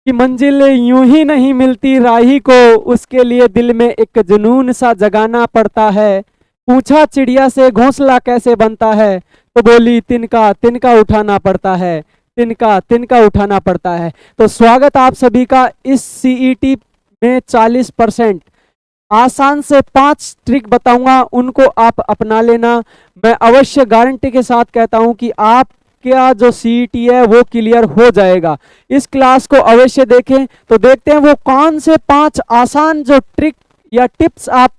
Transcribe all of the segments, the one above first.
कि मंजिल यूं ही नहीं मिलती राही को, उसके लिए दिल में एक जुनून सा जगाना पड़ता है। पूछा चिड़िया से घोंसला कैसे बनता है, तो बोली तिनका तिनका उठाना पड़ता है, तिनका तिनका उठाना पड़ता है। तो स्वागत आप सभी का इस सीईटी में 40% आसान से 5 ट्रिक बताऊंगा, उनको आप अपना लेना। मैं अवश्य गारंटी के साथ कहता हूं कि आप क्या जो सीईटी है वो क्लियर हो जाएगा। इस क्लास को अवश्य देखें। तो देखते हैं वो कौन से 5 आसान जो ट्रिक या टिप्स आप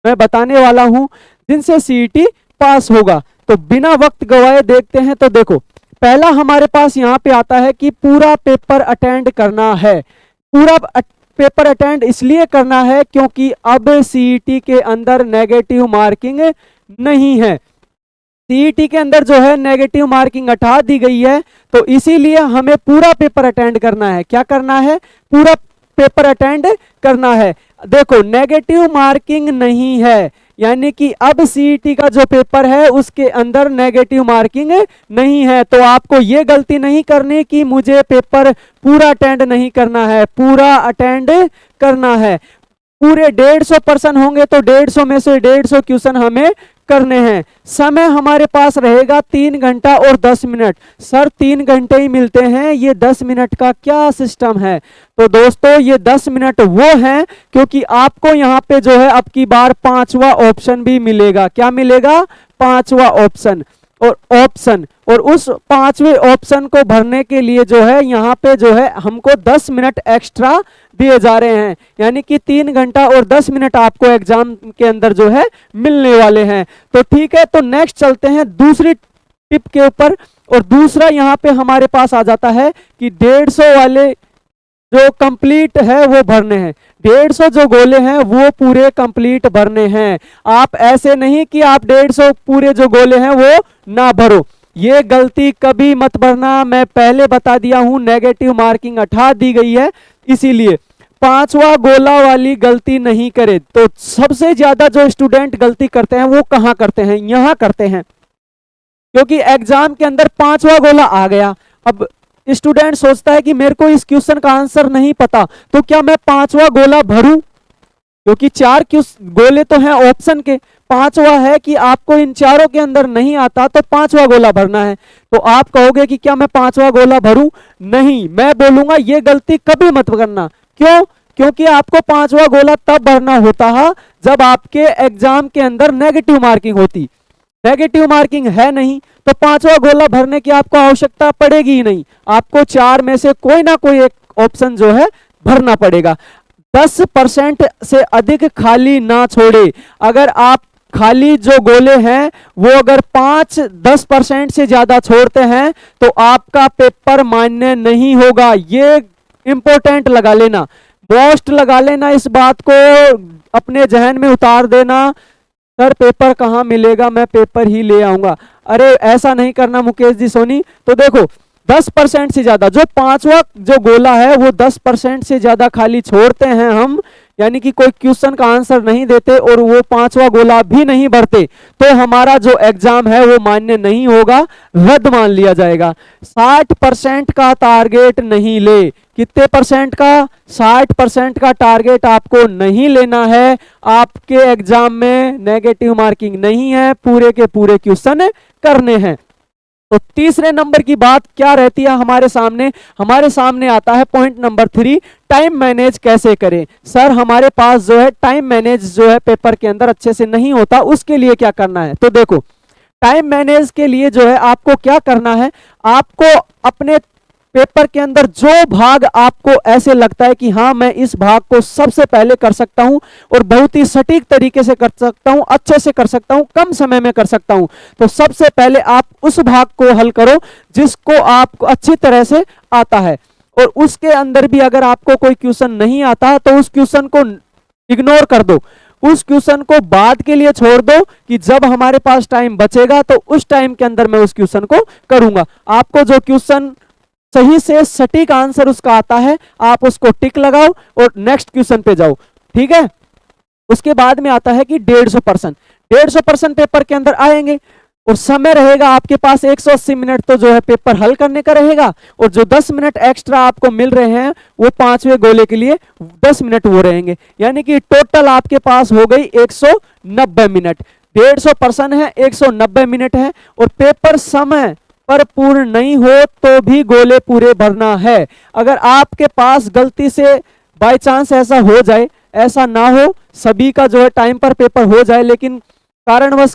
मैं बताने वाला हूं जिनसे सीईटी पास होगा। तो बिना वक्त गवाए देखते हैं। तो देखो, पहला हमारे पास यहाँ पे आता है कि पूरा पेपर अटेंड करना है। पूरा पेपर अटेंड इसलिए करना है क्योंकि अब सीईटी के अंदर नेगेटिव मार्किंग नहीं है। सीईटी के अंदर जो है नेगेटिव मार्किंग हटा दी गई है, तो इसीलिए हमें पूरा पेपर अटेंड करना है। क्या करना है? पूरा पेपर अटेंड करना है। देखो, नेगेटिव मार्किंग नहीं है, यानी कि अब सीईटी का जो पेपर है उसके अंदर नेगेटिव मार्किंग नहीं है। तो आपको ये गलती नहीं करनी कि मुझे पेपर पूरा अटेंड नहीं करना है, पूरा अटेंड करना है। पूरे 150% होंगे तो 150 में से 150 क्वेश्चन हमें करने हैं। समय हमारे पास रहेगा 3 घंटा और 10 मिनट। सर 3 घंटे ही मिलते हैं, ये 10 मिनट का क्या सिस्टम है? तो दोस्तों ये 10 मिनट वो हैं क्योंकि आपको यहाँ पे जो है अब की बार 5वां ऑप्शन भी मिलेगा। क्या मिलेगा? 5वां ऑप्शन। और उस 5वें ऑप्शन को भरने के लिए जो है यहाँ पे जो है हमको 10 मिनट एक्स्ट्रा दिए जा रहे हैं, यानी कि 3 घंटा और 10 मिनट आपको एग्जाम के अंदर जो है मिलने वाले हैं। तो ठीक है, तो नेक्स्ट चलते हैं दूसरी टिप के ऊपर। और दूसरा यहाँ पे हमारे पास आ जाता है कि 150 वाले जो कंप्लीट है वो भरने हैं। 150 जो गोले हैं वो पूरे कंप्लीट भरने हैं। आप ऐसे नहीं कि आप 150 पूरे जो गोले हैं वो ना भरो, ये गलती कभी मत भरना। मैं पहले बता दिया हूं, नेगेटिव मार्किंग हटा दी गई है, इसीलिए 5वां गोला वाली गलती नहीं करे। तो सबसे ज्यादा जो स्टूडेंट गलती करते हैं वो कहां करते हैं? यहां करते हैं, क्योंकि एग्जाम के अंदर 5वां गोला आ गया। अब स्टूडेंट सोचता है कि मेरे को इस क्वेश्चन का आंसर नहीं पता, तो क्या मैं 5वां गोला भरूं? क्योंकि 4 गोले तो हैं ऑप्शन के, 5वां है कि आपको इन चारों के अंदर नहीं आता तो 5वां गोला भरना है। तो आप कहोगे कि क्या मैं 5वां गोला भरूं? नहीं, मैं बोलूंगा ये गलती कभी मत करना। क्यों? क्योंकि आपको 5वां गोला तब भरना होता है जब आपके एग्जाम के अंदर नेगेटिव मार्किंग होती। नेगेटिव मार्किंग है नहीं, तो 5वां गोला भरने की आपको आवश्यकता पड़ेगी ही नहीं। आपको 4 में से कोई ना कोई एक ऑप्शन जो है भरना पड़ेगा। 10% से अधिक खाली ना छोड़े। अगर आप खाली जो गोले हैं वो अगर 5-10% से ज्यादा छोड़ते हैं तो आपका पेपर मान्य नहीं होगा। ये इंपॉर्टेंट लगा लेना, मोस्ट लगा लेना, इस बात को अपने जहन में उतार देना। सर पेपर कहाँ मिलेगा, मैं पेपर ही ले आऊंगा। अरे ऐसा नहीं करना मुकेश जी सोनी। तो देखो 10% से ज्यादा, जो 5वां जो गोला है वो 10% से ज्यादा खाली छोड़ते हैं हम, यानी कि कोई क्वेश्चन का आंसर नहीं देते और वो 5वां गोला भी नहीं भरते, तो हमारा जो एग्जाम है वो मान्य नहीं होगा, रद्द मान लिया जाएगा। 60% का टारगेट नहीं ले। कितने परसेंट का? 60% का टारगेट आपको नहीं लेना है। आपके एग्जाम में नेगेटिव मार्किंग नहीं है, पूरे के पूरे क्वेश्चन करने हैं। तो तीसरे नंबर की बात क्या रहती है हमारे सामने आता है पॉइंट नंबर 3, टाइम मैनेज कैसे करें। सर हमारे पास जो है टाइम मैनेज जो है पेपर के अंदर अच्छे से नहीं होता, उसके लिए क्या करना है? तो देखो, टाइम मैनेज के लिए जो है आपको क्या करना है, आपको अपने पेपर के अंदर जो भाग आपको ऐसे लगता है कि हाँ मैं इस भाग को सबसे पहले कर सकता हूं और बहुत ही सटीक तरीके से कर सकता हूं, अच्छे से कर सकता हूं, कम समय में कर सकता हूं, तो सबसे पहले आप उस भाग को हल करो जिसको आपको अच्छी तरह से आता है। और उसके अंदर भी अगर आपको कोई क्वेश्चन नहीं आता तो उस क्वेश्चन को इग्नोर कर दो, उस क्वेश्चन को बाद के लिए छोड़ दो कि जब हमारे पास टाइम बचेगा तो उस टाइम के अंदर मैं उस क्वेश्चन को करूंगा। आपको जो क्वेश्चन सही से सटीक आंसर उसका आता है आप उसको टिक लगाओ और नेक्स्ट क्वेश्चन पे जाओ, ठीक है। उसके बाद में आता है कि 150% पेपर के अंदर आएंगे। और समय रहेगा आपके पास 180 मिनट तो जो है पेपर हल करने का रहेगा, और जो 10 मिनट एक्स्ट्रा आपको मिल रहे हैं वो 5वें गोले के लिए 10 मिनट वो रहेंगे, यानी कि टोटल आपके पास हो गई 190 मिनट। 150 पर्सन है, 190 मिनट है, और पेपर समय पर पूर्ण नहीं हो तो भी गोले पूरे भरना है। अगर आपके पास गलती से बाय चांस ऐसा हो जाए, ऐसा ना हो, सभी का जो है टाइम पर पेपर हो जाए, लेकिन कारणवश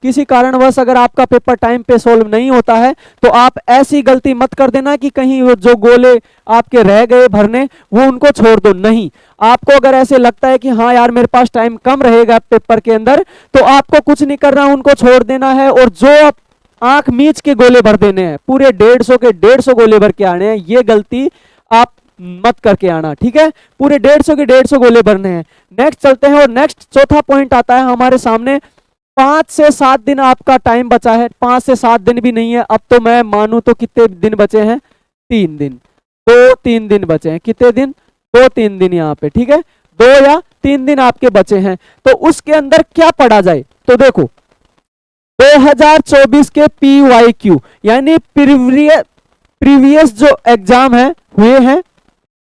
किसी कारणवश अगर आपका पेपर टाइम पे सोल्व नहीं होता है तो आप ऐसी गलती मत कर देना कि कहीं वो जो गोले आपके रह गए भरने वो उनको छोड़ दो। नहीं, आपको अगर ऐसे लगता है कि हाँ यार मेरे पास टाइम कम रहेगा पेपर के अंदर, तो आपको कुछ नहीं करना, उनको छोड़ देना है, और जो आप आंख मीच के गोले भर देने हैं, पूरे 150 के 150 गोले भर के आने हैं। ये गलती आप मत करके आना, ठीक है। पूरे 150 के 150 गोले भरने हैं। नेक्स्ट चलते हैं, और नेक्स्ट चौथा पॉइंट आता है हमारे सामने। 5 से 7 दिन आपका टाइम बचा है। 5 से 7 दिन भी नहीं है, अब तो मैं मानूं तो कितने दिन बचे हैं? 3 दिन, 2-3 दिन बचे हैं। कितने दिन? 2-3 दिन यहाँ पे, ठीक है। 2 या 3 दिन आपके बचे हैं, तो उसके अंदर क्या पढ़ा जाए? तो देखो 2024 के PYQ यानी प्रीवियस जो एग्जाम है हुए हैं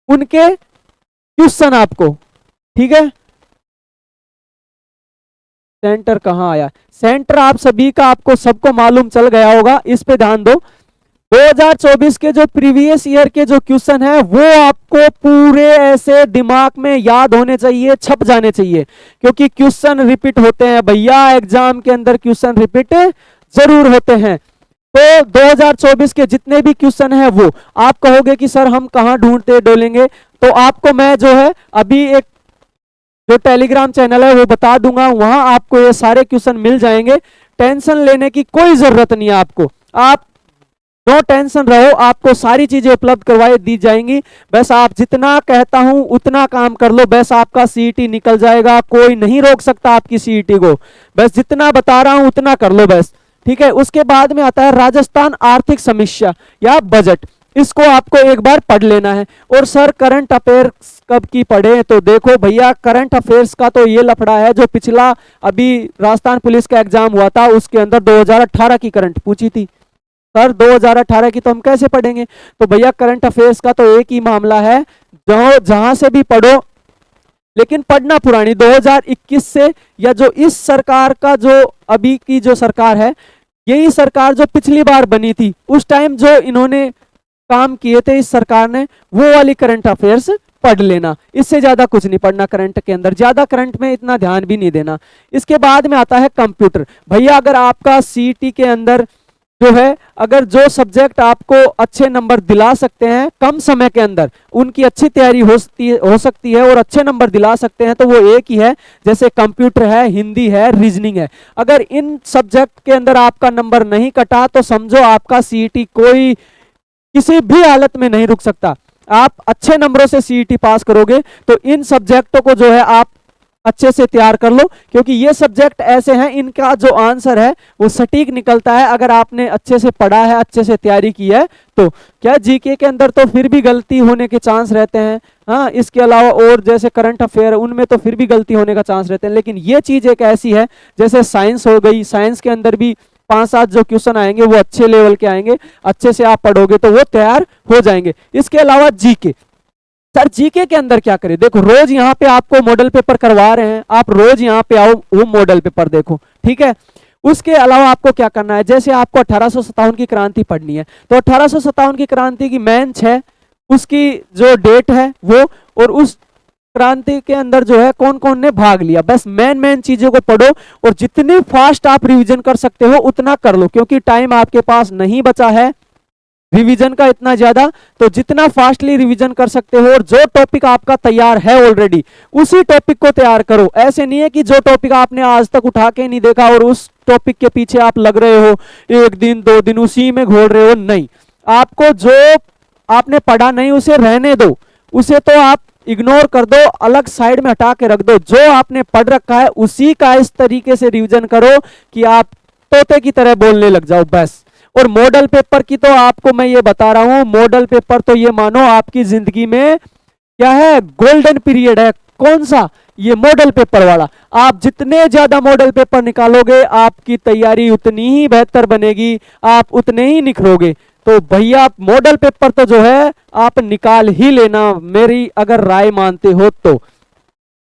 उनके क्वेश्चन आपको, ठीक है। सेंटर कहां आया? सेंटर आप सभी का, आपको सबको मालूम चल गया होगा, इस पे ध्यान दो। 2024 के जो प्रीवियस ईयर के जो क्वेश्चन है वो आपको पूरे ऐसे दिमाग में याद होने चाहिए, छप जाने चाहिए, क्योंकि क्वेश्चन रिपीट होते हैं भैया, एग्जाम के अंदर क्वेश्चन रिपीट जरूर होते हैं। तो 2024 के जितने भी क्वेश्चन हैं वो आप कहोगे कि सर हम कहां ढूंढते डोलेंगे, तो आपको मैं जो है अभी एक जो टेलीग्राम चैनल है वो बता दूंगा, वहां आपको ये सारे क्वेश्चन मिल जाएंगे। टेंशन लेने की कोई जरूरत नहीं है आपको, आप नो टेंशन रहो, आपको सारी चीजें उपलब्ध करवाई दी जाएंगी। बस आप जितना कहता हूं उतना काम कर लो, बस आपका सीईटी निकल जाएगा, कोई नहीं रोक सकता आपकी सीईटी को। बस जितना बता रहा हूं उतना कर लो बस, ठीक है। उसके बाद में आता है राजस्थान आर्थिक समीक्षा या बजट, इसको आपको एक बार पढ़ लेना है। और सर करंट अफेयर्स कब की पढ़े? तो देखो भैया, करंट अफेयर्स का तो ये लफड़ा है, जो पिछला अभी राजस्थान पुलिस का एग्जाम हुआ था उसके अंदर 2018 की करंट पूछी थी। सर 2018 की तो हम कैसे पढ़ेंगे? तो भैया करंट अफेयर्स का तो एक ही मामला है, जहां से भी पढ़ो, लेकिन पढ़ना पुरानी 2021 से, या जो इस सरकार का जो अभी की जो सरकार है, यही सरकार जो पिछली बार बनी थी उस टाइम जो इन्होंने काम किए थे इस सरकार ने, वो वाली करंट अफेयर्स पढ़ लेना। इससे ज्यादा कुछ नहीं पढ़ना करंट के अंदर, ज्यादा करंट में इतना ध्यान भी नहीं देना। इसके बाद में आता है कंप्यूटर। भैया अगर आपका सीईटी के अंदर जो है, अगर जो सब्जेक्ट आपको अच्छे नंबर दिला सकते हैं कम समय के अंदर, उनकी अच्छी तैयारी हो सकती है और अच्छे नंबर दिला सकते हैं, तो वो एक ही है, जैसे कंप्यूटर है, हिंदी है, रीजनिंग है। अगर इन सब्जेक्ट के अंदर आपका नंबर नहीं कटा तो समझो आपका सीईटी कोई किसी भी हालत में नहीं रुक सकता। आप अच्छे नंबरों से सीईटी पास करोगे तो इन सब्जेक्टों को जो है आप अच्छे से तैयार कर लो, क्योंकि ये सब्जेक्ट ऐसे हैं इनका जो आंसर है वो सटीक निकलता है अगर आपने अच्छे से पढ़ा है, अच्छे से तैयारी की है। तो क्या जीके के अंदर तो फिर भी गलती होने के चांस रहते हैं, हाँ, इसके अलावा और जैसे करंट अफेयर उनमें तो फिर भी गलती होने का चांस रहते हैं, लेकिन ये चीज एक ऐसी है, जैसे साइंस हो गई, साइंस के अंदर भी 5-7 जो क्वेश्चन आएंगे वो अच्छे लेवल के आएंगे, अच्छे से आप पढ़ोगे तो वो तैयार हो जाएंगे। इसके अलावा जीके, सर जीके के अंदर क्या करें? देखो रोज यहाँ पे आपको मॉडल पेपर करवा रहे हैं, आप रोज यहाँ पे आओ, वो मॉडल पेपर देखो, ठीक है। उसके अलावा आपको क्या करना है, जैसे आपको 1857 की क्रांति पढ़नी है, तो 1857 की क्रांति की मेन 6 उसकी जो डेट है वो, और उस क्रांति के अंदर जो है कौन कौन ने भाग लिया, बस मेन चीजों को पढ़ो, और जितनी फास्ट आप रिवीजन कर सकते हो उतना कर लो, क्योंकि टाइम आपके पास नहीं बचा है रिवीजन का इतना ज्यादा। तो जितना फास्टली रिवीजन कर सकते हो, और जो टॉपिक आपका तैयार है ऑलरेडी उसी टॉपिक को तैयार करो। ऐसे नहीं है कि जो टॉपिक आपने आज तक उठा के नहीं देखा और उस टॉपिक के पीछे आप लग रहे हो, 1 दिन 2 दिन उसी में घोल रहे हो। नहीं, आपको जो आपने पढ़ा नहीं उसे रहने दो, उसे तो आप इग्नोर कर दो, अलग साइड में हटा के रख दो। जो आपने पढ़ रखा है उसी का इस तरीके से रिवीजन करो कि आप तोते की तरह बोलने लग जाओ बस। और मॉडल पेपर की तो आपको मैं ये बता रहा हूं, मॉडल पेपर तो ये मानो आपकी जिंदगी में क्या है, गोल्डन पीरियड है। कौन सा? ये मॉडल पेपर वाला। आप जितने ज्यादा मॉडल पेपर निकालोगे आपकी तैयारी उतनी ही बेहतर बनेगी, आप उतने ही निखरोगे। तो भैया मॉडल पेपर तो जो है आप निकाल ही लेना, मेरी अगर राय मानते हो तो।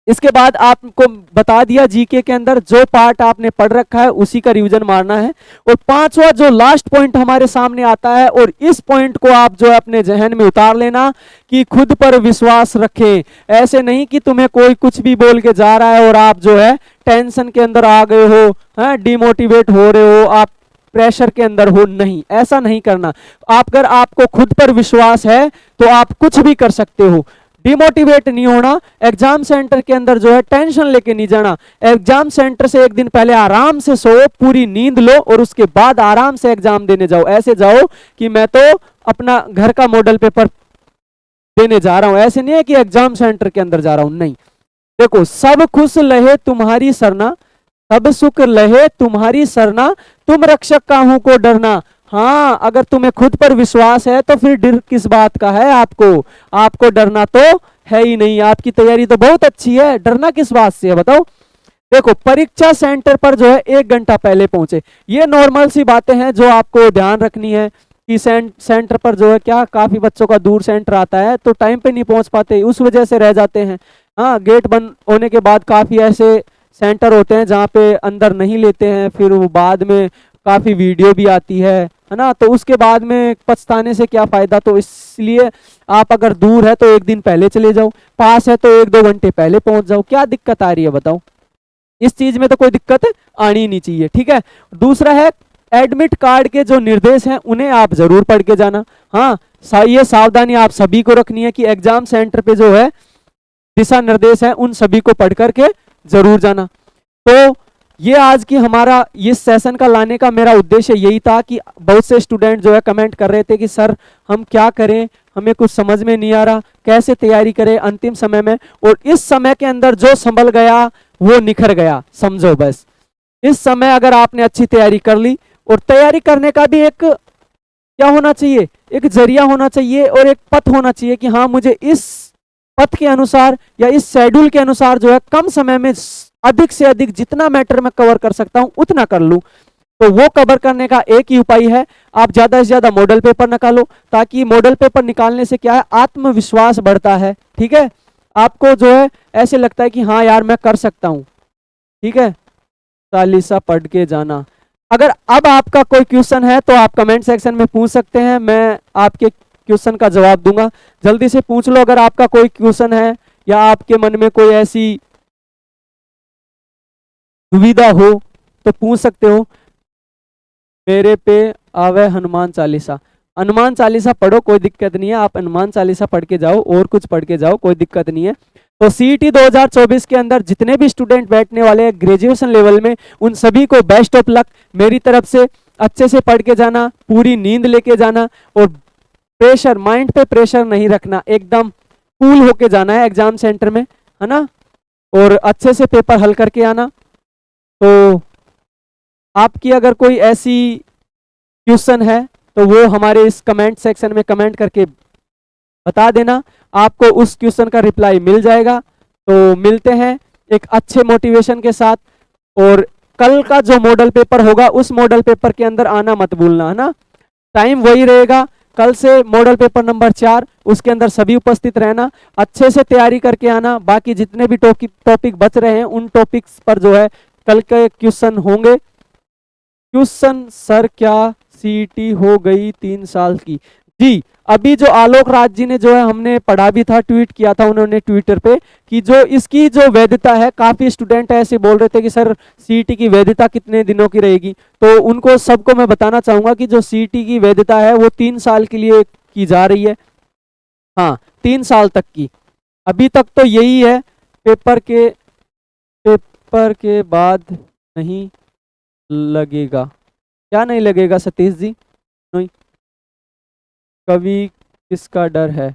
इसके बाद आपको बता दिया जीके के अंदर जो पार्ट आपने पढ़ रखा है उसी का रिवीजन मारना है। और पांचवा जो लास्ट पॉइंट हमारे सामने आता है, और इस पॉइंट को आप जो है अपने जहन में उतार लेना कि खुद पर विश्वास रखें। ऐसे नहीं कि तुम्हें कोई कुछ भी बोल के जा रहा है और आप जो है टेंशन के अंदर आ गए हो, डिमोटिवेट हो रहे हो, आप प्रेशर के अंदर हो, नहीं, ऐसा नहीं करना। अगर आपको खुद पर विश्वास है तो आप कुछ भी कर सकते हो। डिमोटिवेट नहीं होना, एग्जाम सेंटर के अंदर जो है टेंशन लेके नहीं जाना। एग्जाम सेंटर से एक दिन पहले आराम से सो, पूरी नींद लो और उसके बाद आराम से एग्जाम देने जाओ। ऐसे जाओ कि मैं तो अपना घर का मॉडल पेपर देने जा रहा हूं, ऐसे नहीं है कि एग्जाम सेंटर के अंदर जा रहा हूं, नहीं। देखो, सब खुश लहे तुम्हारी सरना, सब सुख लहे तुम्हारी सरना, तुम रक्षक काहू को डरना। हाँ, अगर तुम्हें खुद पर विश्वास है तो फिर डर किस बात का है आपको डरना तो है ही नहीं। आपकी तैयारी तो बहुत अच्छी है, डरना किस बात से है बताओ। देखो, परीक्षा सेंटर पर जो है 1 घंटा पहले पहुंचे, ये नॉर्मल सी बातें हैं जो आपको ध्यान रखनी है कि सेंटर पर जो है क्या काफी बच्चों का दूर सेंटर आता है तो टाइम पे नहीं पहुंच पाते, उस वजह से रह जाते हैं। हाँ, गेट बंद होने के बाद काफी ऐसे सेंटर होते हैं जहाँ पे अंदर नहीं लेते हैं, फिर वो बाद में काफी वीडियो भी आती है ना, तो उसके बाद में पछताने से क्या फायदा। तो इसलिए आप अगर दूर है तो 1 दिन पहले चले जाओ, पास है तो 1-2 घंटे पहले पहुंच जाओ, क्या दिक्कत आ रही है बताओ। इस चीज में तो कोई दिक्कत आनी नहीं चाहिए, ठीक है। दूसरा है एडमिट कार्ड के जो निर्देश हैं उन्हें आप जरूर पढ़ के जाना। हाँ, ये सावधानी आप सभी को रखनी है कि एग्जाम सेंटर पे जो है दिशा निर्देश है उन सभी को पढ़ करके जरूर जाना। तो ये आज की हमारा इस सेशन का लाने का मेरा उद्देश्य यही था कि बहुत से स्टूडेंट जो है कमेंट कर रहे थे कि सर हम क्या करें, हमें कुछ समझ में नहीं आ रहा, कैसे तैयारी करें अंतिम समय में। और इस समय के अंदर जो संभल गया वो निखर गया, समझो बस। इस समय अगर आपने अच्छी तैयारी कर ली, और तैयारी करने का भी एक क्या होना चाहिए, एक जरिया होना चाहिए और एक पथ होना चाहिए कि हाँ मुझे इस पथ के अनुसार या इस शेड्यूल के अनुसार जो है कम समय में अधिक से अधिक जितना मैटर मैं कवर कर सकता हूं उतना कर लूं। तो वो कवर करने का एक ही उपाय है, आप ज्यादा से ज्यादा मॉडल पेपर निकालो, ताकि मॉडल पेपर निकालने से क्या है आत्मविश्वास बढ़ता है, ठीक है। आपको जो है ऐसे लगता है कि हाँ यार मैं कर सकता हूं, ठीक है। चालीसा पढ़ के जाना। अगर अब आपका कोई क्वेश्चन है तो आप कमेंट सेक्शन में पूछ सकते हैं, मैं आपके क्वेश्चन का जवाब दूंगा। जल्दी से पूछ लो अगर आपका कोई क्वेश्चन है या आपके मन में कोई ऐसी दुविधा हो तो पूछ सकते हो। मेरे पे आवे हनुमान चालीसा, हनुमान चालीसा पढ़ो, कोई दिक्कत नहीं है, आप हनुमान चालीसा पढ़ के जाओ और कुछ पढ़ के जाओ, कोई दिक्कत नहीं है। तो सीईटी 2024 के अंदर जितने भी स्टूडेंट बैठने वाले हैं ग्रेजुएशन लेवल में, उन सभी को बेस्ट ऑफ लक मेरी तरफ से। अच्छे से पढ़ के जाना, पूरी नींद लेके जाना, और प्रेशर, माइंड पे प्रेशर नहीं रखना, एकदम कूल होके जाना है एग्जाम सेंटर में, है ना। और अच्छे से पेपर हल करके आना। तो आपकी अगर कोई ऐसी क्वेश्चन है तो वो हमारे इस कमेंट सेक्शन में कमेंट करके बता देना, आपको उस क्वेश्चन का रिप्लाई मिल जाएगा। तो मिलते हैं एक अच्छे मोटिवेशन के साथ, और कल का जो मॉडल पेपर होगा उस मॉडल पेपर के अंदर आना मत भूलना, है ना। टाइम वही रहेगा, कल से मॉडल पेपर नंबर 4, उसके अंदर सभी उपस्थित रहना, अच्छे से तैयारी करके आना। बाकी जितने भी टॉपिक बच रहे हैं उन टॉपिक्स पर जो है कल के क्वेश्चन होंगे। क्वेश्चन सर क्या सीईटी हो गई 3 साल की? जी, अभी जो आलोक राज जी ने जो है हमने पढ़ा भी था, ट्वीट किया था उन्होंने ट्विटर पे कि जो इसकी जो वैधता है, काफी स्टूडेंट ऐसे बोल रहे थे कि सर सीईटी की वैधता कितने दिनों की रहेगी। तो उनको सबको मैं बताना चाहूंगा कि जो सीईटी की वैधता है वो 3 साल के लिए की जा रही है। हाँ, 3 साल तक की, अभी तक तो यही है। पेपर के बाद नहीं लगेगा, क्या नहीं लगेगा सतीश जी? नहीं, कभी किसका डर है?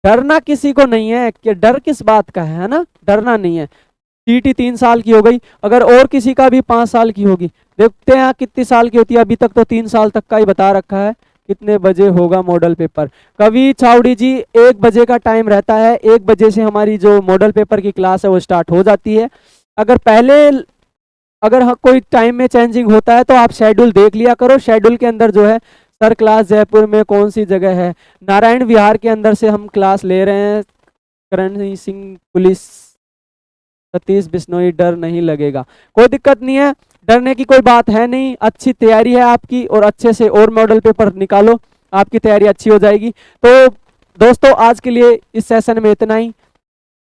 डरना किसी को नहीं है, कि डर किस बात का है ना, डरना नहीं है। सीईटी 3 साल की हो गई, अगर और किसी का भी 5 साल की होगी, देखते हैं कितनी साल की होती है। अभी तक तो 3 साल तक का ही बता रखा है कितने बजे होगा मॉडल पेपर? कवि छावड़ी जी 1 बजे का टाइम रहता है, 1 बजे से हमारी जो मॉडल पेपर की क्लास है वो स्टार्ट हो जाती है। अगर पहले अगर कोई टाइम में चेंजिंग होता है तो आप शेड्यूल देख लिया करो, शेड्यूल के अंदर जो है सर क्लास जयपुर में कौन सी जगह है, नारायण विहार के अंदर से हम क्लास ले रहे हैं, करण सिंह पुलिस, सतीश बिश्नोई, डर नहीं लगेगा। कोई दिक्कत नहीं है, डरने की कोई बात है नहीं, अच्छी तैयारी है आपकी और अच्छे से और मॉडल पेपर निकालो, आपकी तैयारी अच्छी हो जाएगी। तो दोस्तों आज के लिए इस सेशन में इतना ही,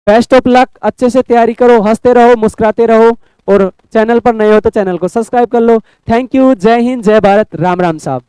बेस्ट ऑफ लक, अच्छे से तैयारी करो, हंसते रहो, मुस्कुराते रहो और चैनल पर नए हो तो चैनल को सब्सक्राइब कर लो। थैंक यू, जय हिंद, जय भारत, राम राम साहब।